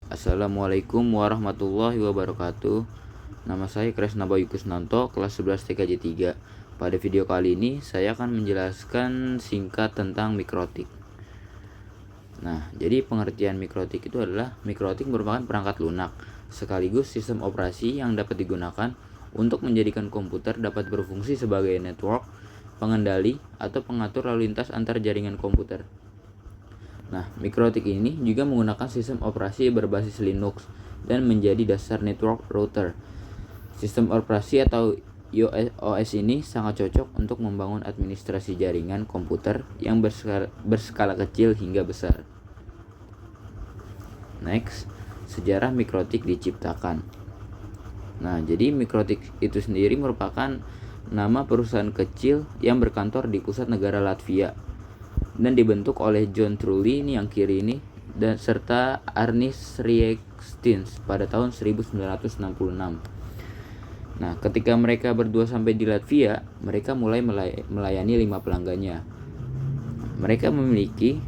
Assalamualaikum warahmatullahi wabarakatuh. Nama saya Kresna Bayu Kusnanto, kelas 11 TKJ 3. Pada video kali ini saya akan menjelaskan singkat tentang mikrotik. Nah, jadi pengertian mikrotik itu adalah mikrotik merupakan perangkat lunak sekaligus sistem operasi yang dapat digunakan untuk menjadikan komputer dapat berfungsi sebagai network, pengendali, atau pengatur lalu lintas antar jaringan komputer. Nah, mikrotik ini juga menggunakan sistem operasi berbasis Linux dan menjadi dasar network router. Sistem operasi atau OS ini sangat cocok untuk membangun administrasi jaringan komputer yang berskala kecil hingga besar. Next, sejarah mikrotik diciptakan. Nah, jadi mikrotik itu sendiri merupakan nama perusahaan kecil yang berkantor di pusat negara Latvia dan dibentuk oleh John Trulli ini yang kiri ini dan serta Arnis Riekstins pada tahun 1966. Nah, ketika mereka berdua sampai di Latvia, mereka mulai melayani 5 pelanggannya. Mereka memiliki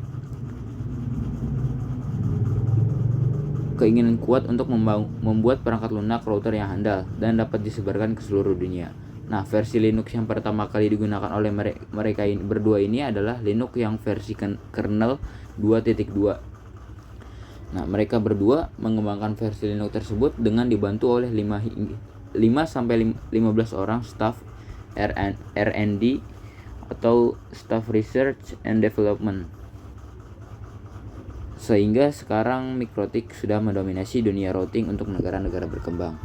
keinginan kuat untuk membuat perangkat lunak router yang handal dan dapat disebarkan ke seluruh dunia. Nah, versi Linux yang pertama kali digunakan oleh mereka berdua ini adalah Linux yang versi kernel 2.2. Nah, mereka berdua mengembangkan versi Linux tersebut dengan dibantu oleh 5-15 orang staf R&D atau Staff Research and Development. Sehingga sekarang mikrotik sudah mendominasi dunia routing untuk negara-negara berkembang.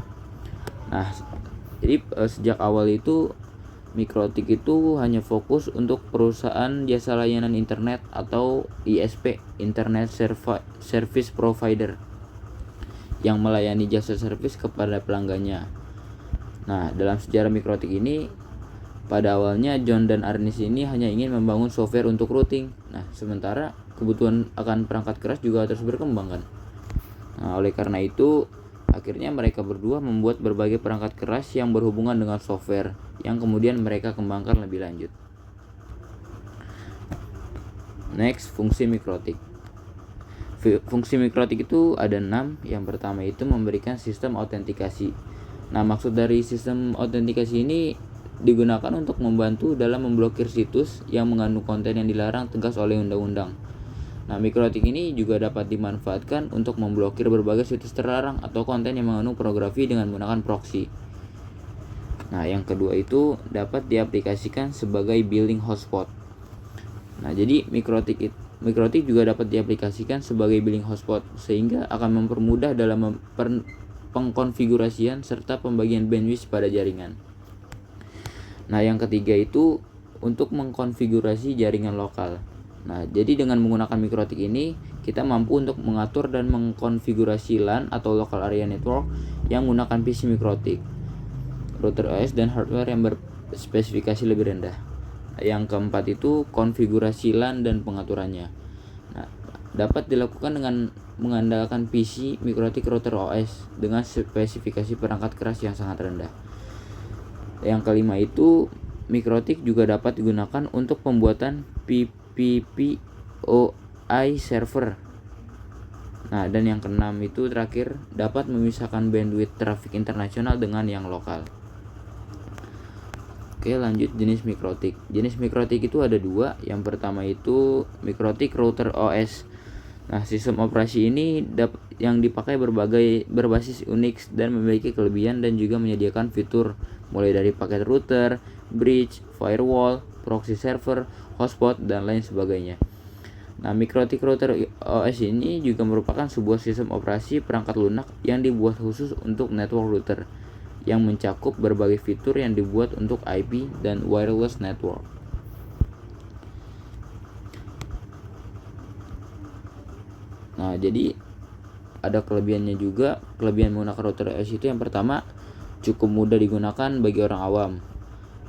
Nah, jadi sejak awal itu mikrotik itu hanya fokus untuk perusahaan jasa layanan internet atau ISP, Internet Service Provider, yang melayani jasa servis kepada pelanggannya. Nah, dalam sejarah mikrotik ini, pada awalnya John dan Arnis ini hanya ingin membangun software untuk routing. Nah, sementara kebutuhan akan perangkat keras juga terus berkembang kan. Nah, oleh karena itu akhirnya mereka berdua membuat berbagai perangkat keras yang berhubungan dengan software yang kemudian mereka kembangkan lebih lanjut. Next, fungsi mikrotik. Fungsi mikrotik itu ada 6. Yang pertama itu memberikan sistem autentikasi. Nah, maksud dari sistem autentikasi ini digunakan untuk membantu dalam memblokir situs yang mengandung konten yang dilarang tegas oleh undang-undang. Nah, mikrotik ini juga dapat dimanfaatkan untuk memblokir berbagai situs terlarang atau konten yang mengandung pornografi dengan menggunakan proxy. Nah, yang kedua itu dapat diaplikasikan sebagai billing hotspot. Nah, jadi mikrotik juga dapat diaplikasikan sebagai billing hotspot sehingga akan mempermudah dalam pengkonfigurasian serta pembagian bandwidth pada jaringan. Nah, yang ketiga itu untuk mengkonfigurasi jaringan lokal. Nah, jadi dengan menggunakan mikrotik ini, kita mampu untuk mengatur dan mengkonfigurasi LAN atau Local Area Network yang menggunakan PC mikrotik, router OS, dan hardware yang berspesifikasi lebih rendah. Yang keempat itu konfigurasi LAN dan pengaturannya. Nah, dapat dilakukan dengan mengandalkan PC mikrotik router OS dengan spesifikasi perangkat keras yang sangat rendah. Yang kelima itu mikrotik juga dapat digunakan untuk pembuatan PPPoI server. Nah, dan yang keenam itu terakhir dapat memisahkan bandwidth trafik internasional dengan yang lokal. Oke, lanjut jenis mikrotik. Jenis mikrotik itu ada 2. Yang pertama itu mikrotik router OS. Nah, sistem operasi ini yang dipakai berbasis Unix dan memiliki kelebihan dan juga menyediakan fitur mulai dari paket router, bridge, firewall, proxy server, hotspot, dan lain sebagainya. Nah, mikrotik router OS ini juga merupakan sebuah sistem operasi perangkat lunak yang dibuat khusus untuk network router yang mencakup berbagai fitur yang dibuat untuk IP dan wireless network. Nah, jadi ada kelebihannya juga. Kelebihan menggunakan router OS itu yang pertama cukup mudah digunakan bagi orang awam.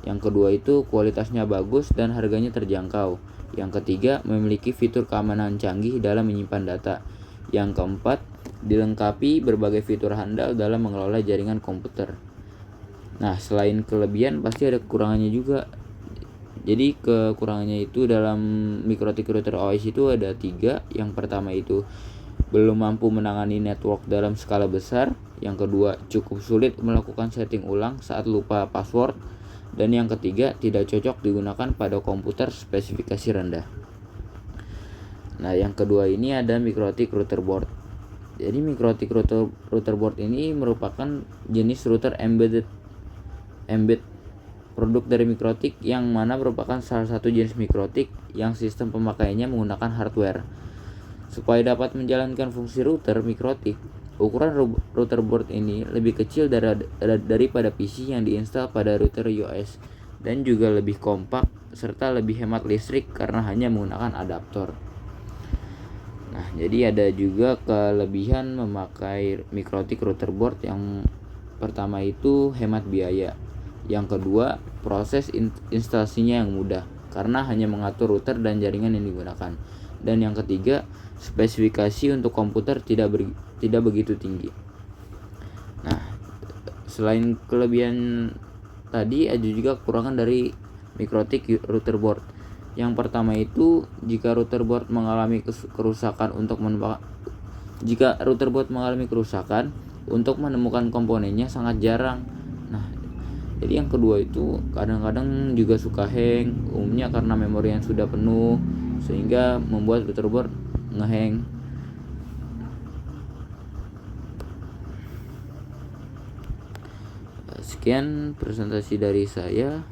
Yang kedua itu kualitasnya bagus dan harganya terjangkau. Yang ketiga memiliki fitur keamanan canggih dalam menyimpan data. Yang keempat dilengkapi berbagai fitur handal dalam mengelola jaringan komputer. Nah, selain kelebihan pasti ada kekurangannya juga. Jadi kekurangannya itu dalam mikrotik router OS itu ada 3. Yang pertama itu belum mampu menangani network dalam skala besar. Yang kedua, cukup sulit melakukan setting ulang saat lupa password. Dan yang ketiga, tidak cocok digunakan pada komputer spesifikasi rendah. Nah, yang kedua ini ada Mikrotik router board. Jadi Mikrotik router board ini merupakan jenis router embed produk dari Mikrotik, yang mana merupakan salah satu jenis Mikrotik yang sistem pemakaiannya menggunakan hardware. Supaya dapat menjalankan fungsi router Mikrotik, ukuran router board ini lebih kecil daripada PC yang diinstal pada router iOS, dan juga lebih kompak serta lebih hemat listrik karena hanya menggunakan adaptor. Nah, jadi ada juga kelebihan memakai Mikrotik router board. Yang pertama itu hemat biaya. Yang kedua, proses instalasinya yang mudah karena hanya mengatur router dan jaringan yang digunakan. Dan yang ketiga, spesifikasi untuk komputer tidak begitu tinggi. Nah, selain kelebihan tadi, ada juga kekurangan dari Mikrotik router board. Yang pertama itu, jika router board mengalami kerusakan untuk menemukan komponennya sangat jarang. Nah, jadi yang kedua itu kadang-kadang juga suka hang, umumnya karena memori yang sudah penuh sehingga membuat router board ngehang. Sekian presentasi dari saya.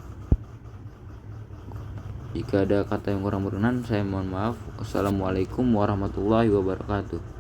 Jika ada kata yang kurang berkenan, saya mohon maaf. Wassalamualaikum warahmatullahi wabarakatuh.